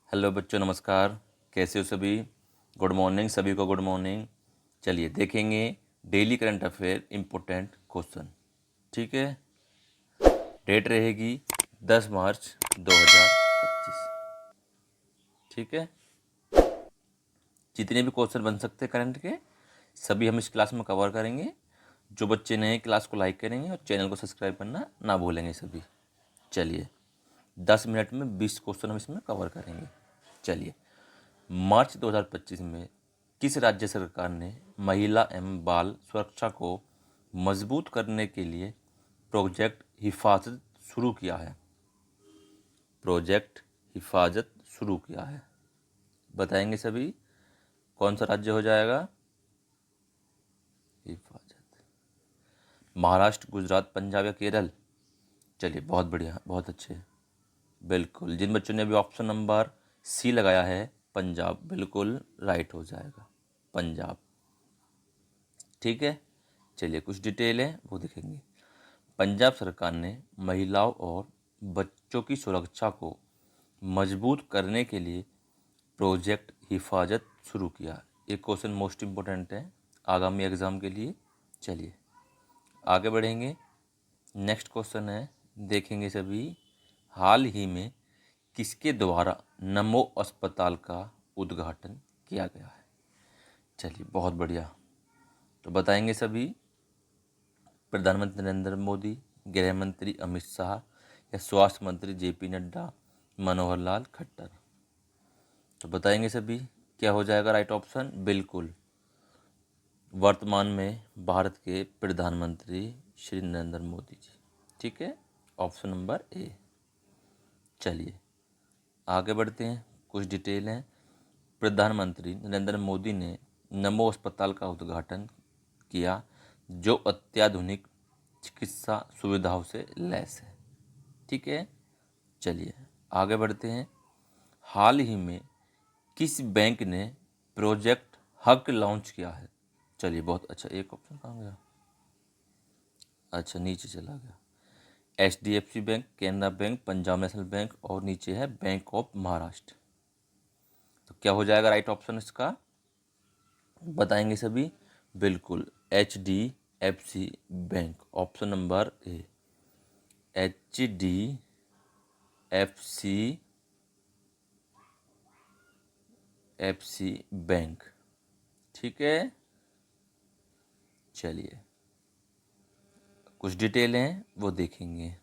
Hello बच्चों, नमस्कार। कैसे हो सभी? गुड मॉर्निंग, सभी को गुड मॉर्निंग। चलिए देखेंगे daily current affair important question. ठीक है, डेट रहेगी 10 मार्च 2025। ठीक है, जितने भी क्वेश्चन बन सकते हैं करंट के सभी हम इस क्लास में कवर करेंगे। जो बच्चे नए क्लास को लाइक करेंगे और चैनल को सब्सक्राइब करना ना भूलेंगे सभी। चलिए 10 मिनट में 20 क्वेश्चन हम इसमें कवर करेंगे। चलिए, मार्च 2025 में किस राज्य सरकार ने महिला एवं बाल सुरक्षा को मजबूत करने के लिए प्रोजेक्ट हिफाजत शुरू किया है? प्रोजेक्ट हिफाजत शुरू किया है, बताएंगे सभी। कौन सा राज्य हो जाएगा? हिफाजत। महाराष्ट्र, गुजरात, पंजाब या केरल? चलिए बहुत बढ़िया, बहुत अच्छे। बिल्कुल, जिन बच्चों ने अभी ऑप्शन नंबर सी लगाया है पंजाब, बिल्कुल राइट हो जाएगा, पंजाब। ठीक है, चलिए कुछ डिटेल है वो देखेंगे। पंजाब सरकार ने महिलाओं और बच्चों की सुरक्षा को मजबूत करने के लिए प्रोजेक्ट हिफाजत शुरू किया। एक क्वेश्चन मोस्ट इम्पोर्टेंट है आगामी एग्जाम के लिए। चलिए आगे बढ़ेंगे। नेक्स्ट क्वेश्चन है, देखेंगे सभी। हाल ही में किसके द्वारा नमो अस्पताल का उद्घाटन किया गया है? चलिए बहुत बढ़िया, तो बताएंगे सभी। प्रधानमंत्री नरेंद्र मोदी, गृह मंत्री अमित शाह या स्वास्थ्य मंत्री जेपी नड्डा, मनोहर लाल खट्टर? तो बताएंगे सभी, क्या हो जाएगा राइट ऑप्शन? बिल्कुल, वर्तमान में भारत के प्रधानमंत्री श्री नरेंद्र मोदी जी। ठीक है, ऑप्शन नंबर ए। चलिए आगे बढ़ते हैं, कुछ डिटेल हैं। प्रधानमंत्री नरेंद्र मोदी ने नमो अस्पताल का उद्घाटन किया जो अत्याधुनिक चिकित्सा सुविधाओं से लैस है। ठीक है, चलिए आगे बढ़ते हैं। हाल ही में किस बैंक ने प्रोजेक्ट हक लॉन्च किया है? चलिए बहुत अच्छा, एक ऑप्शन कहाँ गया? अच्छा नीचे चला गया। HDFC bank, Canara bank, Punjab national bank और नीचे है बैंक ऑफ महाराष्ट्र। तो क्या हो जाएगा राइट ऑप्शन इसका? बताएंगे सभी। बिल्कुल HDFC बैंक, ऑप्शन नंबर ए। HDFC bank. ठीक है, चलिए कुछ डिटेल हैं वो देखेंगे।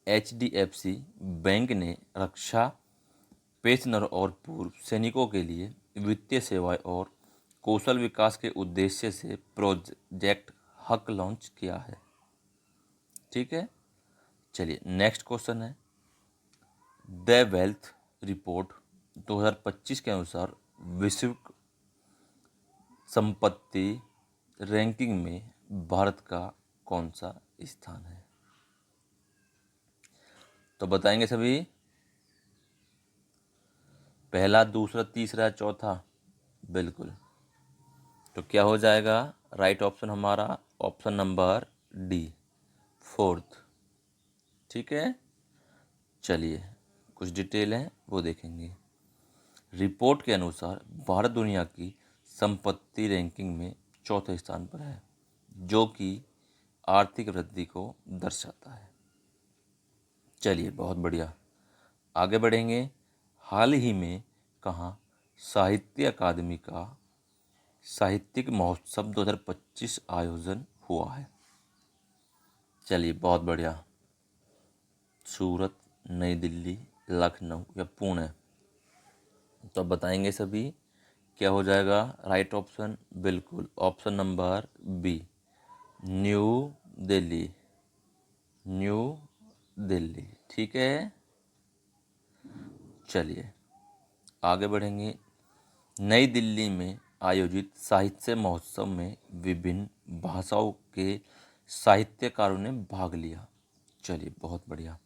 HDFC बैंक ने रक्षा पेंशनरों और पूर्व सैनिकों के लिए वित्तीय सेवाएं और कौशल विकास के उद्देश्य से प्रोजेक्ट हक लॉन्च किया है। ठीक है, चलिए नेक्स्ट क्वेश्चन है। द वेल्थ रिपोर्ट 2025 के अनुसार विश्व संपत्ति रैंकिंग में भारत का कौन सा स्थान है? तो बताएंगे सभी। पहला, दूसरा, तीसरा, चौथा? बिल्कुल, तो क्या हो जाएगा राइट ऑप्शन हमारा? Option number D, fourth. ठीक है, चलिए कुछ डिटेल है वो देखेंगे। रिपोर्ट के अनुसार भारत दुनिया की संपत्ति रैंकिंग में चौथे स्थान पर है, जो कि आर्थिक वृद्धि को दर्शाता है। चलिए बहुत बढ़िया, आगे बढ़ेंगे। हाल ही में कहाँ साहित्य अकादमी का साहित्यिक महोत्सव 2025 आयोजन हुआ है? चलिए बहुत बढ़िया। सूरत, नई दिल्ली, लखनऊ या पुणे? तो बताएंगे सभी, क्या हो जाएगा राइट ऑप्शन? बिल्कुल, option number B, New Delhi. New Delhi. ठीक है, चलिए आगे बढ़ेंगे। नई दिल्ली में आयोजित साहित्य महोत्सव में विभिन्न भाषाओं के साहित्यकारों ने भाग लिया। चलिए बहुत बढ़िया।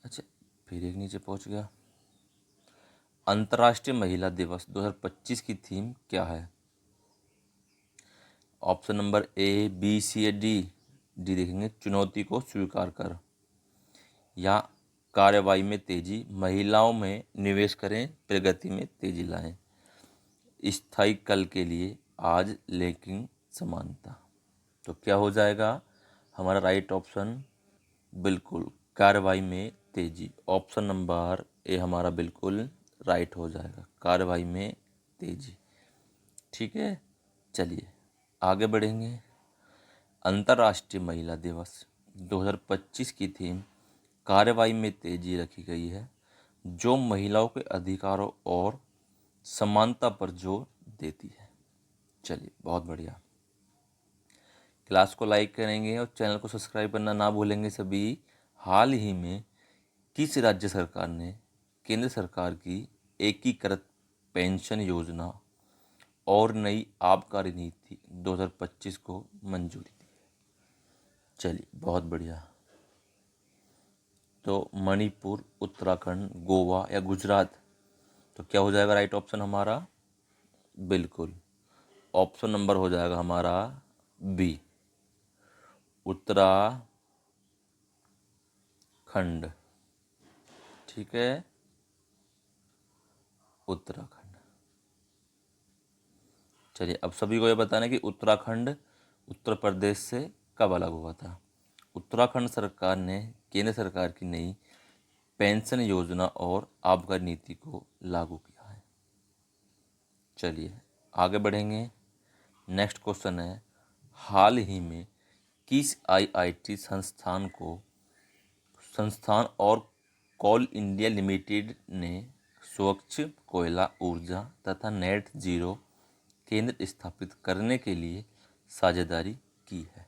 अच्छा, फिर एक नीचे पहुंच गया। अंतर्राष्ट्रीय महिला दिवस 2025 की थीम क्या है? ऑप्शन नंबर ए, बी, सी या डी? डी देखेंगे, चुनौती को स्वीकार कर, या कार्रवाई में तेजी, महिलाओं में निवेश करें, प्रगति में तेजी लाएं, स्थायी कल के लिए आज लेकिन समानता। तो क्या हो जाएगा हमारा राइट ऑप्शन? बिल्कुल कार्रवाई में तेजी। ऑप्शन नंबर ए हमारा बिल्कुल राइट हो जाएगा, कार्रवाई में तेजी। ठीक है, चलिए आगे बढ़ेंगे। अंतर्राष्ट्रीय महिला दिवस 2025 की थीम कार्रवाई में तेजी रखी गई है, जो महिलाओं के अधिकारों और समानता पर जोर देती है। चलिए बहुत बढ़िया। क्लास को लाइक करेंगे और चैनल को सब्सक्राइब करना ना भूलेंगे सभी। हाल ही में किस राज्य सरकार ने केंद्र सरकार की एकीकृत पेंशन योजना और नई आबकारी नीति 2025 को मंजूरी दी? चलिए बहुत बढ़िया। तो मणिपुर, उत्तराखंड, गोवा या गुजरात? तो क्या हो जाएगा राइट ऑप्शन हमारा? बिल्कुल ऑप्शन नंबर हो जाएगा हमारा बी, उत्तराखंड। ठीक है, उत्तराखंड। चलिए अब सभी को ये बताना कि उत्तराखंड उत्तर प्रदेश से कब अलग हुआ था। उत्तराखंड सरकार ने केंद्र सरकार की नई पेंशन योजना और आबकारी नीति को लागू किया है। चलिए आगे बढ़ेंगे। नेक्स्ट क्वेश्चन है, हाल ही में किस आईआईटी संस्थान और कोल इंडिया लिमिटेड ने स्वच्छ कोयला ऊर्जा तथा नेट जीरो केंद्र स्थापित करने के लिए साझेदारी की है?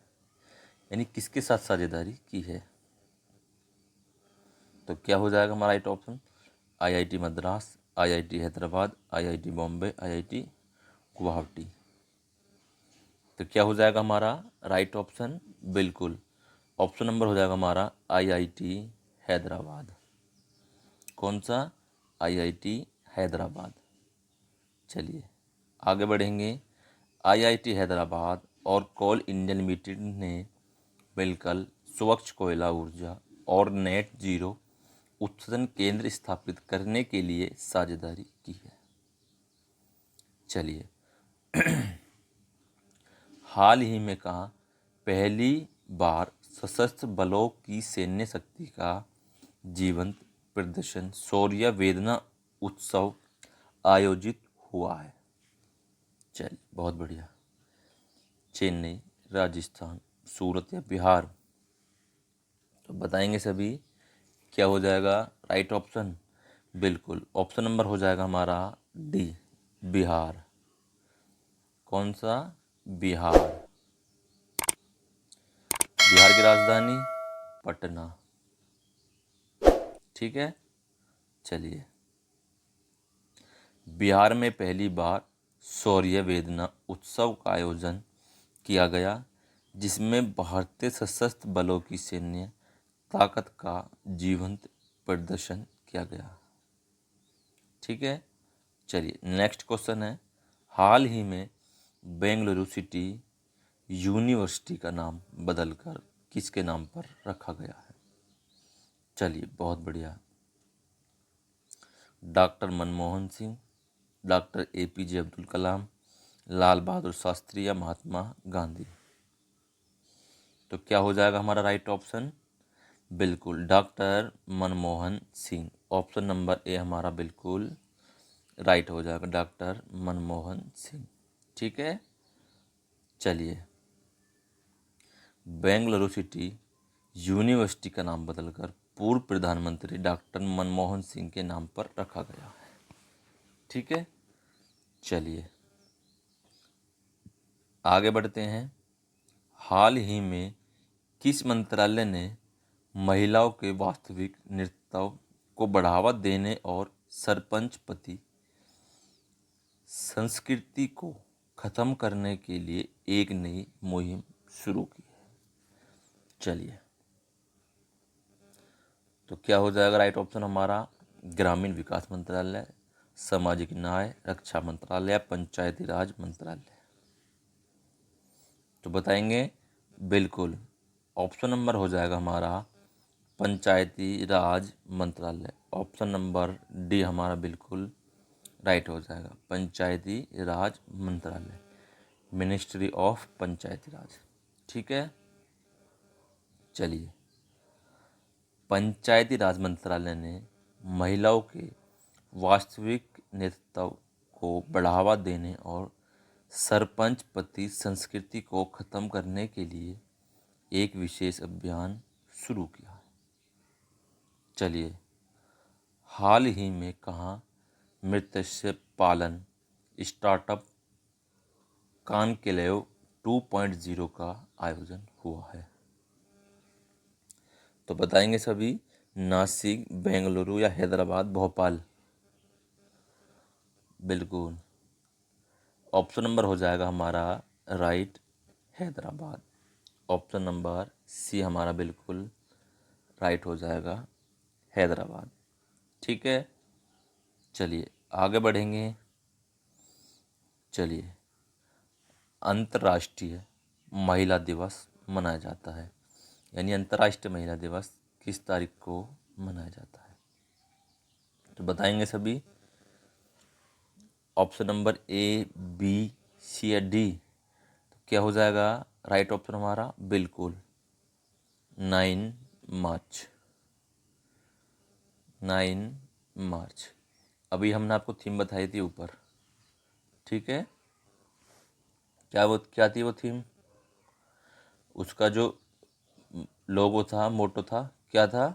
यानी किसके साथ साझेदारी की है? तो क्या हो जाएगा हमारा right option? IIT Madras, IIT Hyderabad, IIT Bombay, IIT Guwahati. तो क्या हो जाएगा हमारा राइट ऑप्शन? बिल्कुल ऑप्शन नंबर हो जाएगा हमारा आईआईटी हैदराबाद। कौन सा? आईआईटी हैदराबाद। चलिए आगे बढ़ेंगे। आईआईटी हैदराबाद और कोल इंडिया लिमिटेड ने मिलकर स्वच्छ कोयला ऊर्जा और नेट जीरो उत्सर्जन केंद्र स्थापित करने के लिए साझेदारी की है। चलिए हाल ही में कहा पहली बार सशस्त्र बलों की सैन्य शक्ति का जीवंत प्रदर्शन शौर्य वेदना उत्सव आयोजित हुआ है? चलिए बहुत बढ़िया। चेन्नई, राजस्थान, सूरत या बिहार? तो बताएंगे सभी क्या हो जाएगा राइट ऑप्शन? बिल्कुल ऑप्शन नंबर हो जाएगा हमारा डी, बिहार। कौन सा? बिहार। बिहार की राजधानी पटना। ठीक है, चलिए बिहार में पहली बार शौर्य वेदना उत्सव का आयोजन किया गया, जिसमें भारतीय सशस्त्र बलों की सैन्य ताकत का जीवंत प्रदर्शन किया गया। ठीक है, चलिए नेक्स्ट क्वेश्चन है, हाल ही में बेंगलुरु सिटी यूनिवर्सिटी का नाम बदलकर किसके नाम पर रखा गया है? चलिए बहुत बढ़िया। Doctor Manmohan Singh, doctor APJ Abdul Kalam, Lal Bahadur Shastri या महात्मा गांधी? तो क्या हो जाएगा हमारा राइट ऑप्शन? बिल्कुल doctor Manmohan Singh. Option number A हमारा बिल्कुल राइट हो जाएगा, डॉक्टर मनमोहन सिंह। ठीक है, चलिए बेंगलुरु सिटी यूनिवर्सिटी का नाम बदलकर पूर्व प्रधानमंत्री डॉक्टर मनमोहन सिंह के नाम पर रखा गया है। ठीक है, चलिए आगे बढ़ते हैं। हाल ही में किस मंत्रालय ने महिलाओं के वास्तविक नेतृत्व को बढ़ावा देने और सरपंच पति संस्कृति को खत्म करने के लिए एक नई मुहिम शुरू की है? चलिए तो क्या हो जाएगा राइट ऑप्शन हमारा? ग्रामीण विकास मंत्रालय, सामाजिक न्याय, रक्षा मंत्रालय या पंचायती राज मंत्रालय? तो बताएंगे बिल्कुल ऑप्शन नंबर हो जाएगा हमारा पंचायती राज मंत्रालय। ऑप्शन नंबर डी हमारा बिल्कुल राइट हो जाएगा, पंचायती राज मंत्रालय, मिनिस्ट्री ऑफ पंचायती राज। ठीक है, चलिए, पंचायती राज मंत्रालय ने महिलाओं के वास्तविक नेतृत्व को बढ़ावा देने और सरपंच पति संस्कृति को खत्म करने के लिए एक विशेष अभियान शुरू किया है। चलिए, हाल ही में कहाँ मत्स्य पालन स्टार्टअप कॉन्क्लेव 2.0 का आयोजन हुआ है? तो बताएंगे सभी, नासिक, बेंगलुरु या हैदराबाद, भोपाल। बिल्कुल, ऑप्शन नंबर हो जाएगा हमारा right, Hyderabad. Option number C हमारा बिल्कुल राइट हो जाएगा, हैदराबाद। ठीक है, चलिए आगे बढ़ेंगे। चलिए, अंतर्राष्ट्रीय महिला दिवस मनाया जाता है, यानी अंतर्राष्ट्रीय महिला दिवस किस तारीख को मनाया जाता है? तो बताएंगे सभी, ऑप्शन नंबर ए, बी, सी या डी। तो क्या हो जाएगा राइट ऑप्शन हमारा? बिल्कुल 9 मार्च। 9 मार्च। अभी हमने आपको थीम बताई थी ऊपर, ठीक है, क्या थी वो थीम? उसका जो लोगो था, मोटो था, क्या था?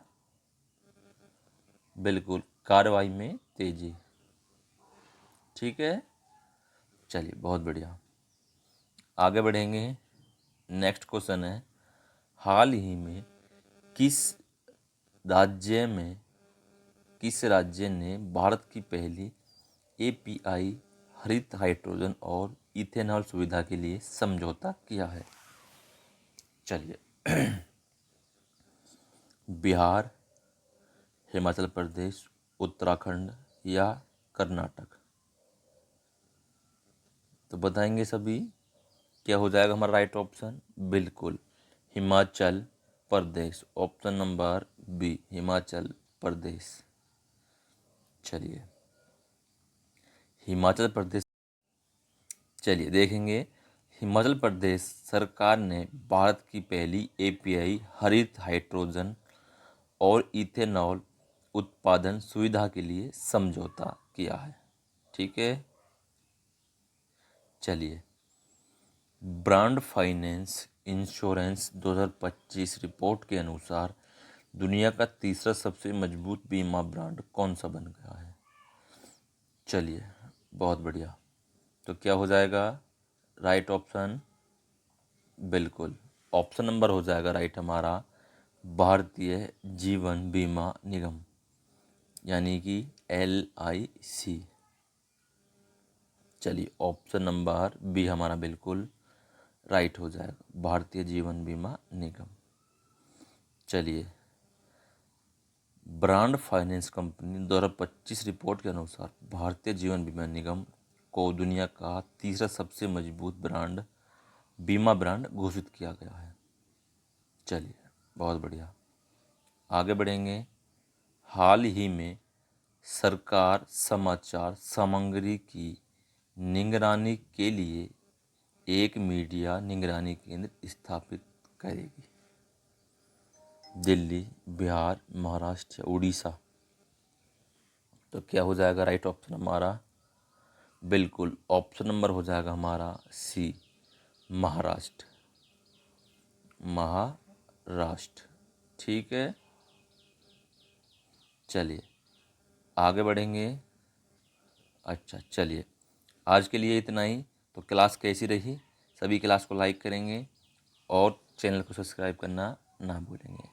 बिल्कुल, कार्रवाई में तेजी। ठीक है, चलिए बहुत बढ़िया, आगे बढ़ेंगे। नेक्स्ट क्वेश्चन है, हाल ही में किस राज्य ने भारत की पहली एपीआई हरित हाइड्रोजन और इथेनॉल सुविधा के लिए समझौता किया है? चलिए, बिहार, हिमाचल प्रदेश, उत्तराखंड या कर्नाटक? तो बताएंगे सभी, क्या हो जाएगा हमारा राइट ऑप्शन? बिल्कुल, Himachal Pradesh. Option number B, Himachal Pradesh. चलिए, हिमाचल प्रदेश, चलिए देखेंगे, हिमाचल प्रदेश सरकार ने भारत की पहली एपीआई हरित हाइड्रोजन और इथेनॉल उत्पादन सुविधा के लिए समझौता किया है। ठीक है, चलिए, ब्रांड फाइनेंस इंश्योरेंस 2025 रिपोर्ट के अनुसार दुनिया का तीसरा सबसे मजबूत बीमा ब्रांड कौन सा बन गया है? चलिए, बहुत बढ़िया, तो क्या हो जाएगा राइट ऑप्शन? बिल्कुल, ऑप्शन नंबर हो जाएगा राइट हमारा, भारतीय जीवन बीमा निगम, यानी कि LIC। चलिए, ऑप्शन नंबर बी हमारा बिल्कुल राइट हो जाएगा, भारतीय जीवन बीमा निगम। चलिए, ब्रांड फाइनेंस कंपनी 2025 रिपोर्ट के अनुसार भारतीय जीवन बीमा निगम को दुनिया का तीसरा सबसे मजबूत बीमा ब्रांड घोषित किया गया है। चलिए, बहुत बढ़िया, आगे बढ़ेंगे। हाल ही में सरकार समाचार सामग्री की निगरानी के लिए एक मीडिया निगरानी केंद्र स्थापित करेगी। दिल्ली, बिहार, महाराष्ट्र या उड़ीसा? तो क्या हो जाएगा राइट ऑप्शन हमारा? बिल्कुल, ऑप्शन नंबर हो जाएगा हमारा सी, महाराष्ट्र। महाराष्ट्र, ठीक है, चलिए आगे बढ़ेंगे। अच्छा, चलिए आज के लिए इतना ही। तो क्लास कैसी रही? सभी क्लास को लाइक करेंगे और चैनल को सब्सक्राइब करना ना भूलेंगे।